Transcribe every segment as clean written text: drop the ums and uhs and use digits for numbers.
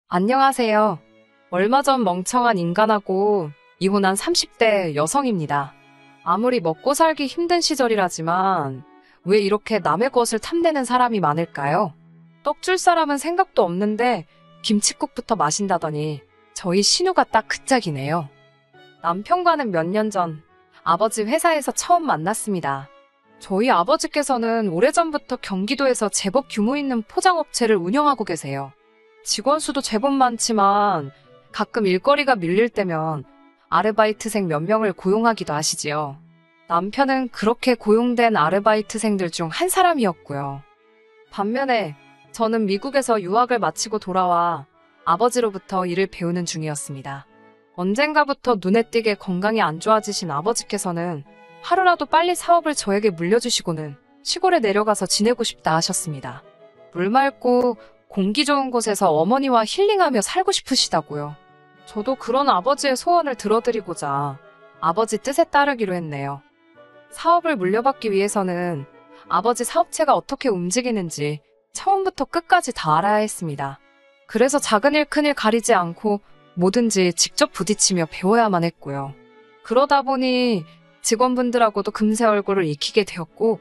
안녕하세요. 얼마 전 멍청한 인간하고 이혼한 30대 여성입니다. 아무리 먹고 살기 힘든 시절이라지만 왜 이렇게 남의 것을 탐내는 사람이 많을까요? 떡 줄 사람은 생각도 없는데 김칫국부터 마신다더니 저희 신우가 딱 그 짝이네요. 남편과는 몇 년 전 아버지 회사에서 처음 만났습니다. 저희 아버지께서는 오래전부터 경기도에서 제법 규모 있는 포장업체를 운영하고 계세요. 직원 수도 제법 많지만 가끔 일거리가 밀릴 때면 아르바이트생 몇 명을 고용하기도 하시지요. 남편은 그렇게 고용된 아르바이트생들 중 한 사람이었고요. 반면에 저는 미국에서 유학을 마치고 돌아와 아버지로부터 일을 배우는 중이었습니다. 언젠가부터 눈에 띄게 건강이 안 좋아지신 아버지께서는 하루라도 빨리 사업을 저에게 물려주시고는 시골에 내려가서 지내고 싶다 하셨습니다. 물 맑고 공기 좋은 곳에서 어머니와 힐링하며 살고 싶으시다고요. 저도 그런 아버지의 소원을 들어드리고자 아버지 뜻에 따르기로 했네요. 사업을 물려받기 위해서는 아버지 사업체가 어떻게 움직이는지 처음부터 끝까지 다 알아야 했습니다. 그래서 작은 일 큰 일 가리지 않고 뭐든지 직접 부딪히며 배워야만 했고요. 그러다 보니 직원분들하고도 금세 얼굴을 익히게 되었고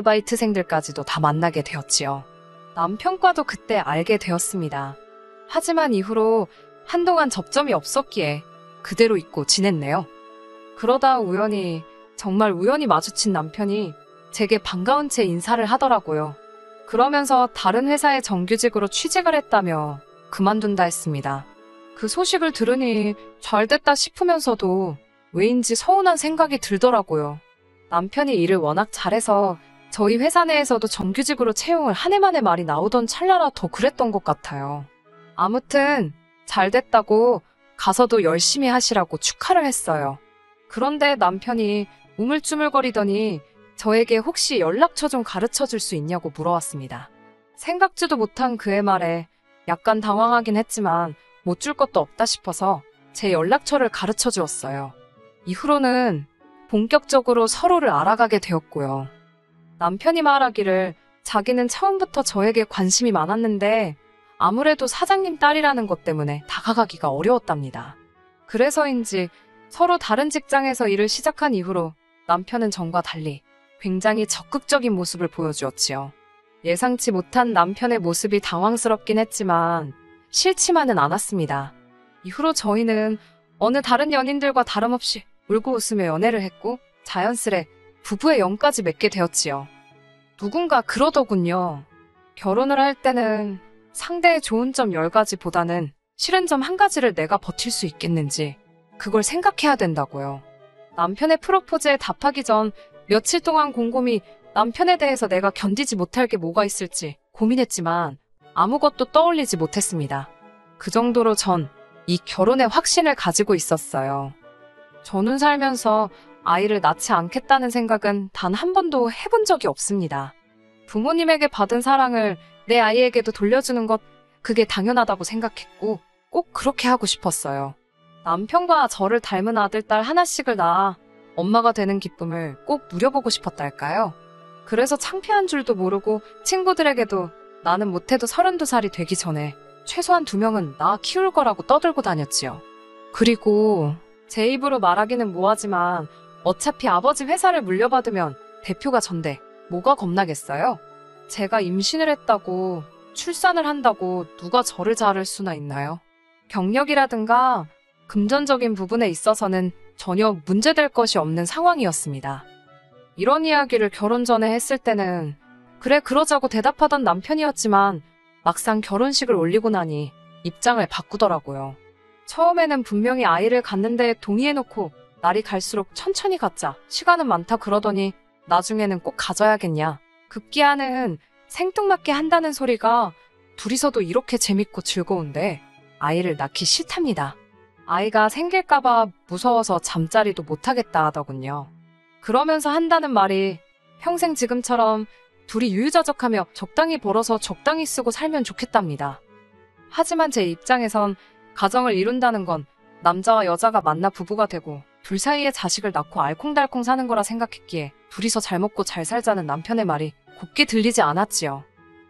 아르바이트생들까지도 다 만나게 되었지요. 남편과도 그때 알게 되었습니다. 하지만 이후로 한동안 접점이 없었기에 그대로 잊고 지냈네요. 그러다 우연히, 정말 우연히 마주친 남편이 제게 반가운 채 인사를 하더라고요. 그러면서 다른 회사에 정규직으로 취직을 했다며 그만둔다 했습니다. 그 소식을 들으니 잘됐다 싶으면서도 왜인지 서운한 생각이 들더라고요. 남편이 일을 워낙 잘해서 저희 회사 내에서도 정규직으로 채용을 한 해 만에 말이 나오던 찰나라 더 그랬던 것 같아요. 아무튼 잘 됐다고 가서도 열심히 하시라고 축하를 했어요. 그런데 남편이 우물쭈물거리더니 저에게 혹시 연락처 좀 가르쳐 줄 수 있냐고 물어왔습니다. 생각지도 못한 그의 말에 약간 당황하긴 했지만 못 줄 것도 없다 싶어서 제 연락처를 가르쳐 주었어요. 이후로는 본격적으로 서로를 알아가게 되었고요. 남편이 말하기를 자기는 처음부터 저에게 관심이 많았는데 아무래도 사장님 딸이라는 것 때문에 다가가기가 어려웠답니다. 그래서인지 서로 다른 직장에서 일을 시작한 이후로 남편은 전과 달리 굉장히 적극적인 모습을 보여주었지요. 예상치 못한 남편의 모습이 당황스럽긴 했지만 싫지만은 않았습니다. 이후로 저희는 어느 다른 연인들과 다름없이 울고 웃으며 연애를 했고 자연스레 부부의 영까지 맺게 되었지요. 누군가 그러더군요. 결혼을 할 때는 상대의 좋은 점 10가지보다는 싫은 점 1가지를 내가 버틸 수 있겠는지 그걸 생각해야 된다고요. 남편의 프로포즈에 답하기 전 며칠 동안 곰곰이 남편에 대해서 내가 견디지 못할 게 뭐가 있을지 고민했지만 아무것도 떠올리지 못했습니다. 그 정도로 전 이 결혼에 확신을 가지고 있었어요. 저는 살면서 아이를 낳지 않겠다는 생각은 단 한 번도 해본 적이 없습니다. 부모님에게 받은 사랑을 내 아이에게도 돌려주는 것, 그게 당연하다고 생각했고 꼭 그렇게 하고 싶었어요. 남편과 저를 닮은 아들, 딸 하나씩을 낳아 엄마가 되는 기쁨을 꼭 누려보고 싶었달까요? 그래서 창피한 줄도 모르고 친구들에게도 나는 못해도 32살이 되기 전에 최소한 2명은 낳아 키울 거라고 떠들고 다녔지요. 그리고 제 입으로 말하기는 뭐하지만 어차피 아버지 회사를 물려받으면 대표가 전데 뭐가 겁나겠어요? 제가 임신을 했다고 출산을 한다고 누가 저를 자를 수나 있나요? 경력이라든가 금전적인 부분에 있어서는 전혀 문제될 것이 없는 상황이었습니다. 이런 이야기를 결혼 전에 했을 때는 그래 그러자고 대답하던 남편이었지만 막상 결혼식을 올리고 나니 입장을 바꾸더라고요. 처음에는 분명히 아이를 갖는데 동의해놓고 날이 갈수록 천천히 갖자, 시간은 많다 그러더니 나중에는 꼭 가져야겠냐. 급기야는 생뚱맞게 한다는 소리가 둘이서도 이렇게 재밌고 즐거운데 아이를 낳기 싫답니다. 아이가 생길까봐 무서워서 잠자리도 못하겠다 하더군요. 그러면서 한다는 말이 평생 지금처럼 둘이 유유자적하며 적당히 벌어서 적당히 쓰고 살면 좋겠답니다. 하지만 제 입장에선 가정을 이룬다는 건 남자와 여자가 만나 부부가 되고 둘 사이에 자식을 낳고 알콩달콩 사는 거라 생각했기에 둘이서 잘 먹고 잘 살자는 남편의 말이 곱게 들리지 않았지요.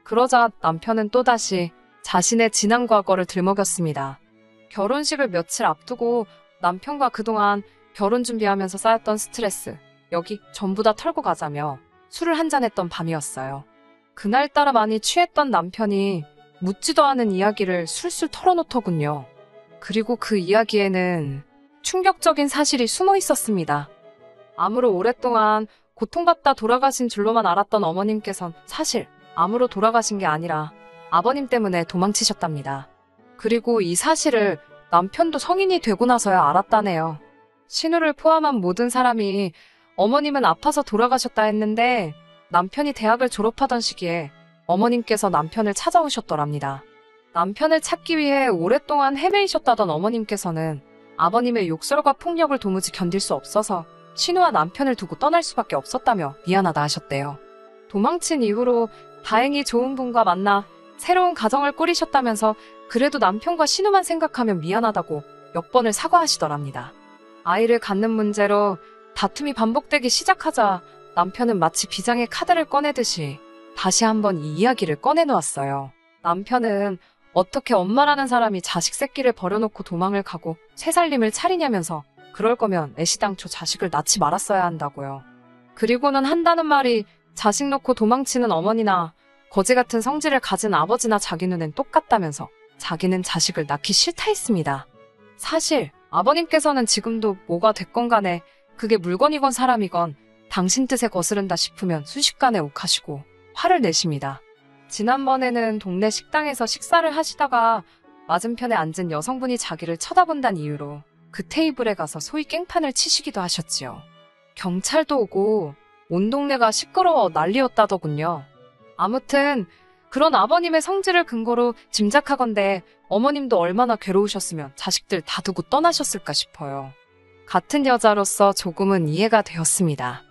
그러자 남편은 또다시 자신의 지난 과거를 들먹였습니다. 결혼식을 며칠 앞두고 남편과 그동안 결혼 준비하면서 쌓였던 스트레스, 여기 전부 다 털고 가자며 술을 한잔했던 밤이었어요. 그날따라 많이 취했던 남편이 묻지도 않은 이야기를 술술 털어놓더군요. 그리고 그 이야기에는 충격적인 사실이 숨어 있었습니다. 암으로 오랫동안 고통받다 돌아가신 줄로만 알았던 어머님께선 사실 암으로 돌아가신 게 아니라 아버님 때문에 도망치셨답니다. 그리고 이 사실을 남편도 성인이 되고 나서야 알았다네요. 신우를 포함한 모든 사람이 어머님은 아파서 돌아가셨다 했는데 남편이 대학을 졸업하던 시기에 어머님께서 남편을 찾아오셨더랍니다. 남편을 찾기 위해 오랫동안 헤매이셨다던 어머님께서는 아버님의 욕설과 폭력을 도무지 견딜 수 없어서 신우와 남편을 두고 떠날 수밖에 없었다며 미안하다 하셨대요. 도망친 이후로 다행히 좋은 분과 만나 새로운 가정을 꾸리셨다면서 그래도 남편과 신우만 생각하면 미안하다고 몇 번을 사과하시더랍니다. 아이를 갖는 문제로 다툼이 반복되기 시작하자 남편은 마치 비장의 카드를 꺼내듯이 다시 한번 이 이야기를 꺼내놓았어요. 남편은 어떻게 엄마라는 사람이 자식 새끼를 버려놓고 도망을 가고 새 살림을 차리냐면서 그럴 거면 애시당초 자식을 낳지 말았어야 한다고요. 그리고는 한다는 말이 자식 놓고 도망치는 어머니나 거지 같은 성질을 가진 아버지나 자기 눈엔 똑같다면서 자기는 자식을 낳기 싫다 했습니다. 사실 아버님께서는 지금도 뭐가 됐건 간에 그게 물건이건 사람이건 당신 뜻에 거스른다 싶으면 순식간에 욱하시고 화를 내십니다. 지난번에는 동네 식당에서 식사를 하시다가 맞은편에 앉은 여성분이 자기를 쳐다본다는 이유로 그 테이블에 가서 소위 깽판을 치시기도 하셨지요. 경찰도 오고 온 동네가 시끄러워 난리였다더군요. 아무튼 그런 아버님의 성질을 근거로 짐작하건대 어머님도 얼마나 괴로우셨으면 자식들 다 두고 떠나셨을까 싶어요. 같은 여자로서 조금은 이해가 되었습니다.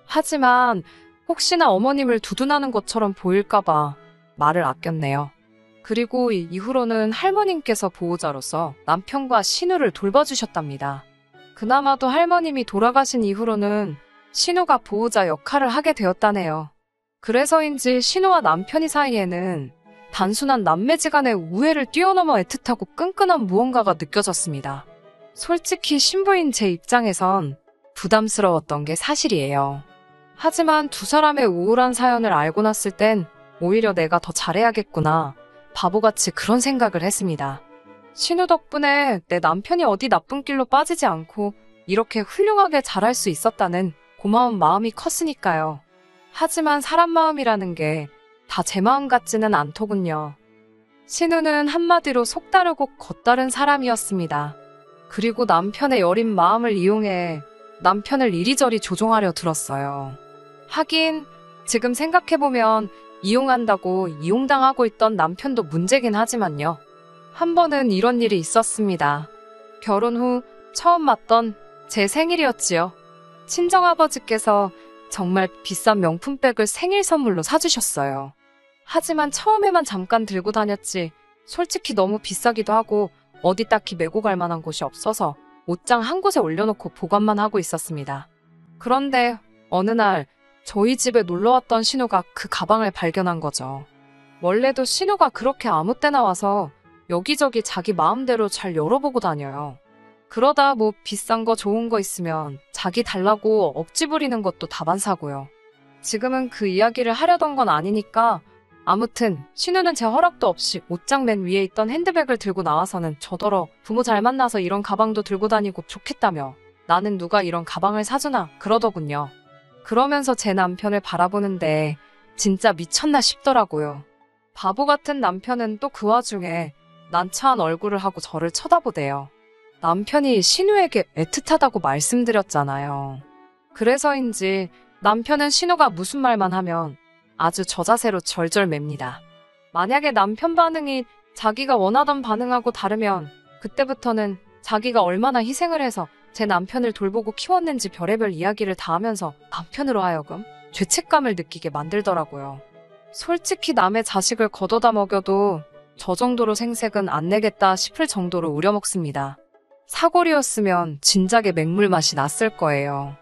하지만 혹시나 어머님을 두둔하는 것처럼 보일까봐 말을 아꼈네요. 그리고 이후로는 할머님께서 보호자로서 남편과 신우를 돌봐주셨답니다. 그나마도 할머님이 돌아가신 이후로는 신우가 보호자 역할을 하게 되었다네요. 그래서인지 신우와 남편이 사이에는 단순한 남매지간의 우애를 뛰어넘어 애틋하고 끈끈한 무언가가 느껴졌습니다. 솔직히 신부인 제 입장에선 부담스러웠던 게 사실이에요. 하지만 두 사람의 우울한 사연을 알고 났을 땐 오히려 내가 더 잘해야겠구나, 바보같이 그런 생각을 했습니다. 신우 덕분에 내 남편이 어디 나쁜 길로 빠지지 않고 이렇게 훌륭하게 자랄 수 있었다는 고마운 마음이 컸으니까요. 하지만 사람 마음이라는 게 다 제 마음 같지는 않더군요. 신우는 한마디로 속다르고 겉다른 사람이었습니다. 그리고 남편의 여린 마음을 이용해 남편을 이리저리 조종하려 들었어요. 하긴 지금 생각해보면 이용한다고 이용당하고 있던 남편도 문제긴 하지만요. 한 번은 이런 일이 있었습니다. 결혼 후 처음 맞던 제 생일이었지요. 친정아버지께서 정말 비싼 명품백을 생일 선물로 사주셨어요. 하지만 처음에만 잠깐 들고 다녔지 솔직히 너무 비싸기도 하고 어디 딱히 메고 갈 만한 곳이 없어서 옷장 한 곳에 올려놓고 보관만 하고 있었습니다. 그런데 어느 날 저희 집에 놀러왔던 신우가 그 가방을 발견한 거죠. 원래도 신우가 그렇게 아무 때나 와서 여기저기 자기 마음대로 잘 열어보고 다녀요. 그러다 뭐 비싼 거 좋은 거 있으면 자기 달라고 억지 부리는 것도 다반사고요. 지금은 그 이야기를 하려던 건 아니니까 아무튼 신우는 제 허락도 없이 옷장 맨 위에 있던 핸드백을 들고 나와서는 저더러 부모 잘 만나서 이런 가방도 들고 다니고 좋겠다며 나는 누가 이런 가방을 사주나 그러더군요. 그러면서 제 남편을 바라보는데 진짜 미쳤나 싶더라고요. 바보 같은 남편은 또 그 와중에 난처한 얼굴을 하고 저를 쳐다보대요. 남편이 신우에게 애틋하다고 말씀드렸잖아요. 그래서인지 남편은 신우가 무슨 말만 하면 아주 저자세로 절절맵니다. 만약에 남편 반응이 자기가 원하던 반응하고 다르면 그때부터는 자기가 얼마나 희생을 해서 제 남편을 돌보고 키웠는지 별의별 이야기를 다 하면서 남편으로 하여금 죄책감을 느끼게 만들더라고요. 솔직히 남의 자식을 걷어다 먹여도 저 정도로 생색은 안 내겠다 싶을 정도로 우려먹습니다. 사골이었으면 진작에 맹물 맛이 났을 거예요.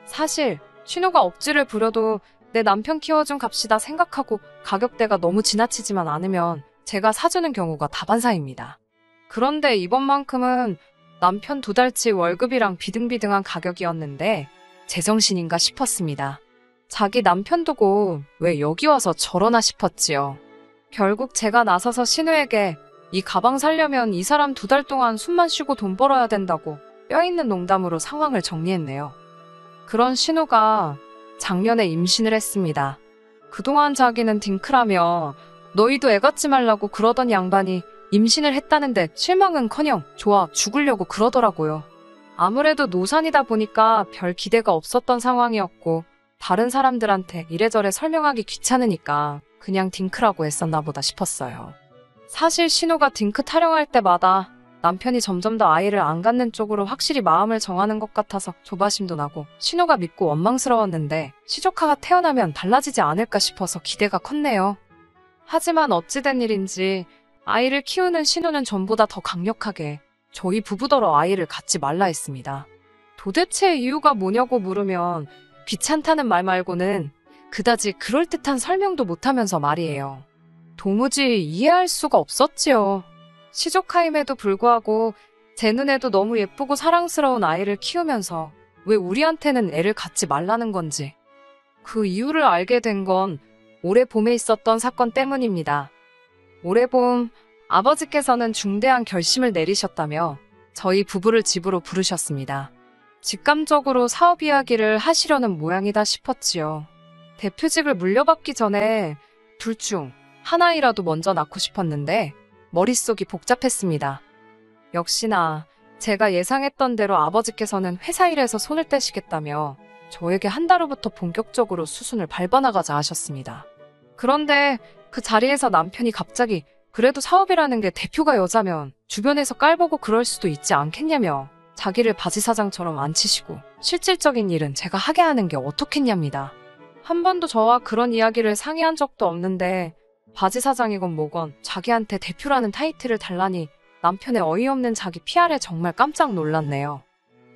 사실 신우가 억지를 부려도 내 남편 키워준 값이다 생각하고 가격대가 너무 지나치지만 않으면 제가 사주는 경우가 다반사입니다. 그런데 이번만큼은 남편 2달치 월급이랑 비등비등한 가격이었는데 제정신인가 싶었습니다. 자기 남편 두고 왜 여기 와서 저러나 싶었지요. 결국 제가 나서서 신우에게 이 가방 사려면 이 사람 2달 동안 숨만 쉬고 돈 벌어야 된다고 뼈있는 농담으로 상황을 정리했네요. 그런 신우가 작년에 임신을 했습니다. 그동안 자기는 딩크라며 너희도 애 갖지 말라고 그러던 양반이 임신을 했다는데 실망은커녕 좋아 죽으려고 그러더라고요. 아무래도 노산이다 보니까 별 기대가 없었던 상황이었고 다른 사람들한테 이래저래 설명하기 귀찮으니까 그냥 딩크라고 했었나 보다 싶었어요. 사실 신우가 딩크 타령할 때마다 남편이 점점 더 아이를 안 갖는 쪽으로 확실히 마음을 정하는 것 같아서 조바심도 나고 신우가 믿고 원망스러웠는데 시조카가 태어나면 달라지지 않을까 싶어서 기대가 컸네요. 하지만 어찌된 일인지 아이를 키우는 신우는 전보다 더 강력하게 저희 부부더러 아이를 갖지 말라 했습니다. 도대체 이유가 뭐냐고 물으면 귀찮다는 말 말고는 그다지 그럴듯한 설명도 못하면서 말이에요. 도무지 이해할 수가 없었지요. 시조카임에도 불구하고 제 눈에도 너무 예쁘고 사랑스러운 아이를 키우면서 왜 우리한테는 애를 갖지 말라는 건지 그 이유를 알게 된 건 올해 봄에 있었던 사건 때문입니다. 올해 봄 아버지께서는 중대한 결심을 내리셨다며 저희 부부를 집으로 부르셨습니다. 직감적으로 사업 이야기를 하시려는 모양이다 싶었지요. 대표직을 물려받기 전에 둘 중 하나이라도 먼저 낳고 싶었는데 머릿속이 복잡했습니다. 역시나 제가 예상했던 대로 아버지께서는 회사 일에서 손을 떼시겠다며 저에게 한 달 후부터 본격적으로 수순을 밟아나가자 하셨습니다. 그런데 그 자리에서 남편이 갑자기 그래도 사업이라는 게 대표가 여자면 주변에서 깔보고 그럴 수도 있지 않겠냐며 자기를 바지사장처럼 앉히시고 실질적인 일은 제가 하게 하는 게 어떻겠냐입니다. 한 번도 저와 그런 이야기를 상의한 적도 없는데 바지사장이건 뭐건 자기한테 대표라는 타이틀을 달라니 남편의 어이없는 자기 PR에 정말 깜짝 놀랐네요.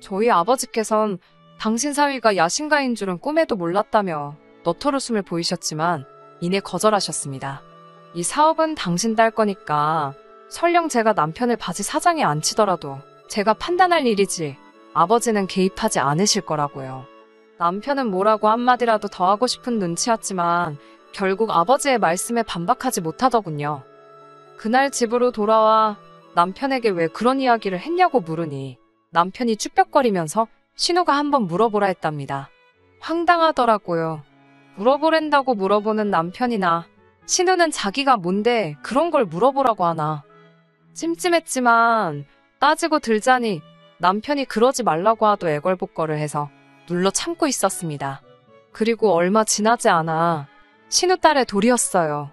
저희 아버지께선 당신 사위가 야심가인 줄은 꿈에도 몰랐다며 너털웃음을 보이셨지만 이내 거절하셨습니다. 이 사업은 당신 딸 거니까 설령 제가 남편을 바지사장에 앉히더라도 제가 판단할 일이지 아버지는 개입하지 않으실 거라고요. 남편은 뭐라고 한마디라도 더 하고 싶은 눈치였지만 결국 아버지의 말씀에 반박하지 못하더군요. 그날 집으로 돌아와 남편에게 왜 그런 이야기를 했냐고 물으니 남편이 쭈뼛거리면서 신우가 한번 물어보라 했답니다. 황당하더라고요. 물어보랜다고 물어보는 남편이나 신우는 자기가 뭔데 그런 걸 물어보라고 하나. 찜찜했지만 따지고 들자니 남편이 그러지 말라고 하도 애걸복걸을 해서 눌러 참고 있었습니다. 그리고 얼마 지나지 않아 신우 딸의 돌이었어요.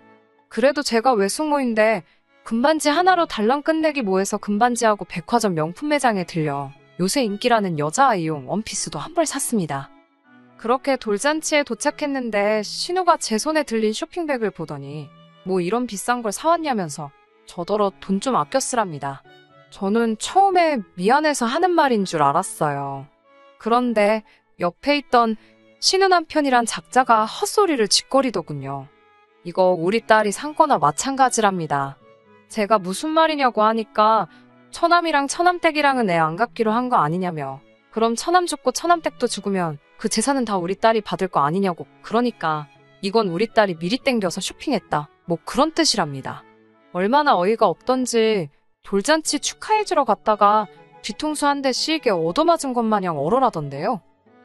그래도 제가 외숙모인데 금반지 하나로 달랑 끝내기 뭐해서 금반지하고 백화점 명품 매장에 들려 요새 인기라는 여자 아이용 원피스도 한 벌 샀습니다. 그렇게 돌잔치에 도착했는데 신우가 제 손에 들린 쇼핑백을 보더니 뭐 이런 비싼 걸 사왔냐면서 저더러 돈 좀 아껴 쓰랍니다. 저는 처음에 미안해서 하는 말인 줄 알았어요. 그런데 옆에 있던 신우 남편이란 작자가 헛소리를 짓거리더군요. 이거 우리 딸이 산 거나 마찬가지랍니다. 제가 무슨 말이냐고 하니까 처남이랑 처남댁이랑은 애 안 갖기로 한 거 아니냐며 그럼 처남 죽고 처남댁도 죽으면 그 재산은 다 우리 딸이 받을 거 아니냐고 그러니까 이건 우리 딸이 미리 땡겨서 쇼핑했다 뭐 그런 뜻이랍니다. 얼마나 어이가 없던지 돌잔치 축하해주러 갔다가 뒤통수 한 대 씌게 얻어맞은 것 마냥 얼얼하던데요.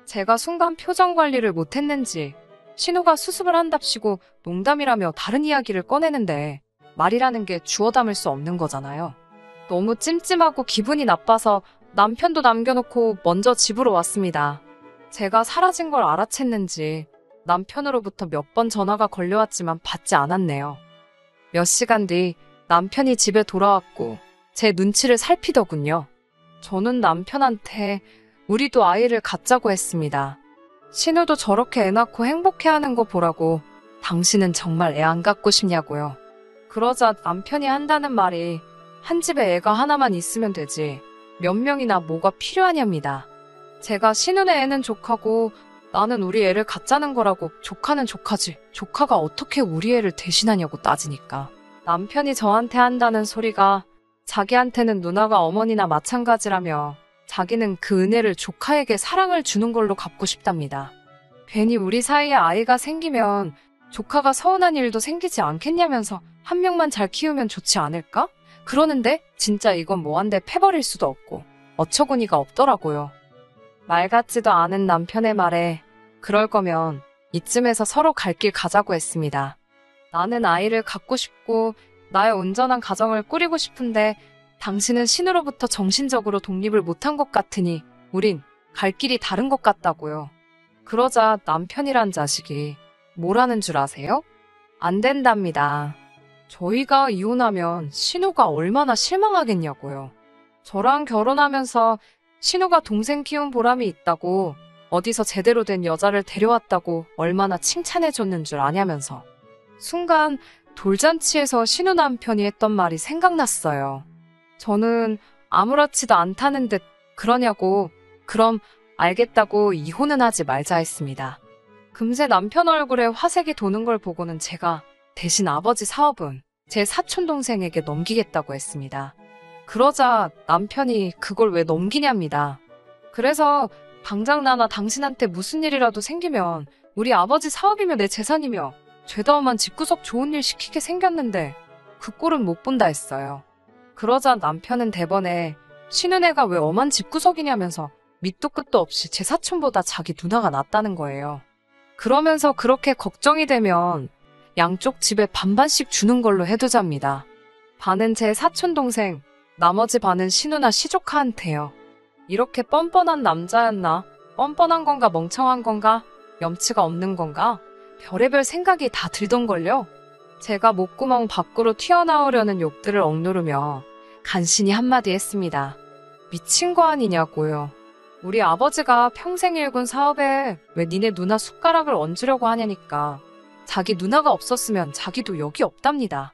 제가 순간 표정 관리를 못했는지 신우가 수습을 한답시고 농담이라며 다른 이야기를 꺼내는데 말이라는 게 주워 담을 수 없는 거잖아요. 너무 찜찜하고 기분이 나빠서 남편도 남겨놓고 먼저 집으로 왔습니다. 제가 사라진 걸 알아챘는지 남편으로부터 몇 번 전화가 걸려왔지만 받지 않았네요. 몇 시간 뒤 남편이 집에 돌아왔고 제 눈치를 살피더군요. 저는 남편한테 우리도 아이를 갖자고 했습니다. 신우도 저렇게 애 낳고 행복해하는 거 보라고 당신은 정말 애 안 갖고 싶냐고요. 그러자 남편이 한다는 말이 한 집에 애가 하나만 있으면 되지 몇 명이나 뭐가 필요하냐입니다. 제가 신우네 애는 조카고 나는 우리 애를 갖자는 거라고 조카는 조카지 조카가 어떻게 우리 애를 대신하냐고 따지니까 남편이 저한테 한다는 소리가 자기한테는 누나가 어머니나 마찬가지라며 자기는 그 은혜를 조카에게 사랑을 주는 걸로 갚고 싶답니다. 괜히 우리 사이에 아이가 생기면 조카가 서운한 일도 생기지 않겠냐면서 한 명만 잘 키우면 좋지 않을까? 그러는데 진짜 이건 뭐한데 패버릴 수도 없고 어처구니가 없더라고요. 말 같지도 않은 남편의 말에 그럴 거면 이쯤에서 서로 갈 길 가자고 했습니다. 나는 아이를 갖고 싶고 나의 온전한 가정을 꾸리고 싶은데 당신은 신우로부터 정신적으로 독립을 못한 것 같으니 우린 갈 길이 다른 것 같다고요. 그러자 남편이란 자식이 뭐라는 줄 아세요? 안 된답니다. 저희가 이혼하면 신우가 얼마나 실망하겠냐고요. 저랑 결혼하면서 신우가 동생 키운 보람이 있다고 어디서 제대로 된 여자를 데려왔다고 얼마나 칭찬해줬는 줄 아냐면서. 순간 돌잔치에서 신우 남편이 했던 말이 생각났어요. 저는 아무렇지도 않다는 듯 그러냐고 그럼 알겠다고 이혼은 하지 말자 했습니다. 금세 남편 얼굴에 화색이 도는 걸 보고는 제가 대신 아버지 사업은 제 사촌동생에게 넘기겠다고 했습니다. 그러자 남편이 그걸 왜 넘기냐입니다. 그래서 당장 나나 당신한테 무슨 일이라도 생기면 우리 아버지 사업이며 내 재산이며 죄다 엄한 집구석 좋은 일 시키게 생겼는데 그 꼴은 못 본다 했어요. 그러자 남편은 대번에 신은혜가 왜 엄한 집구석이냐면서 밑도 끝도 없이 제 사촌보다 자기 누나가 낫다는 거예요. 그러면서 그렇게 걱정이 되면 양쪽 집에 반반씩 주는 걸로 해두자입니다. 반은 제 사촌동생, 나머지 반은 신우나 시조카한테요. 이렇게 뻔뻔한 남자였나? 뻔뻔한 건가 멍청한 건가? 염치가 없는 건가? 별의별 생각이 다 들던걸요. 제가 목구멍 밖으로 튀어나오려는 욕들을 억누르며 간신히 한마디 했습니다. 미친 거 아니냐고요. 우리 아버지가 평생 일군 사업에 왜 니네 누나 숟가락을 얹으려고 하냐니까. 자기 누나가 없었으면 자기도 여기 없답니다.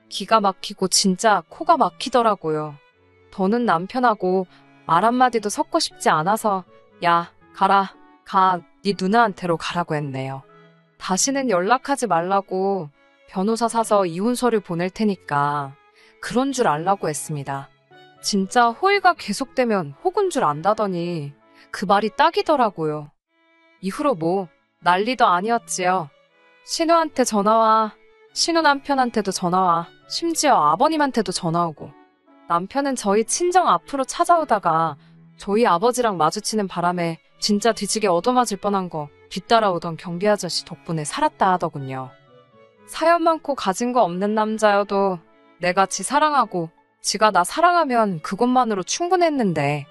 기가 막히고 진짜 코가 막히더라고요. 더는 남편하고 말 한마디도 섞고 싶지 않아서 야 가라 가 네 누나한테로 가라고 했네요. 다시는 연락하지 말라고 변호사 사서 이혼 서류 보낼 테니까 그런 줄 알라고 했습니다. 진짜 호의가 계속되면 혹은 줄 안다더니 그 말이 딱이더라고요. 이후로 뭐 난리도 아니었지요. 신우한테 전화와, 신우 남편한테도 전화와, 심지어 아버님한테도 전화오고. 남편은 저희 친정 앞으로 찾아오다가 저희 아버지랑 마주치는 바람에 진짜 뒤지게 얻어맞을 뻔한 거 뒤따라오던 경비 아저씨 덕분에 살았다 하더군요. 사연 많고 가진 거 없는 남자여도 내가 지 사랑하고 지가 나 사랑하면 그것만으로 충분했는데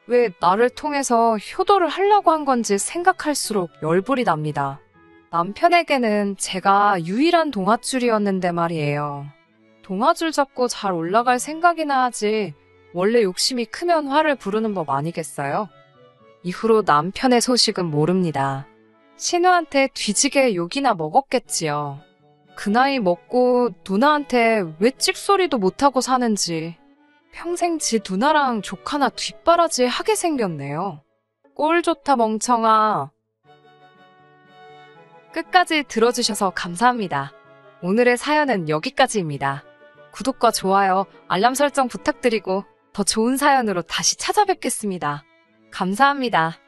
왜 나를 통해서 효도를 하려고 한 건지 생각할수록 열불이 납니다. 남편에게는 제가 유일한 동아줄이었는데 말이에요. 동아줄 잡고 잘 올라갈 생각이나 하지 원래 욕심이 크면 화를 부르는 법 아니겠어요? 이후로 남편의 소식은 모릅니다. 신우한테 뒤지게 욕이나 먹었겠지요. 그 나이 먹고 누나한테 왜 찍소리도 못하고 사는지 평생 지 누나랑 조카나 뒷바라지 하게 생겼네요. 꼴 좋다 멍청아. 끝까지 들어주셔서 감사합니다. 오늘의 사연은 여기까지입니다. 구독과 좋아요, 알람 설정 부탁드리고 더 좋은 사연으로 다시 찾아뵙겠습니다. 감사합니다.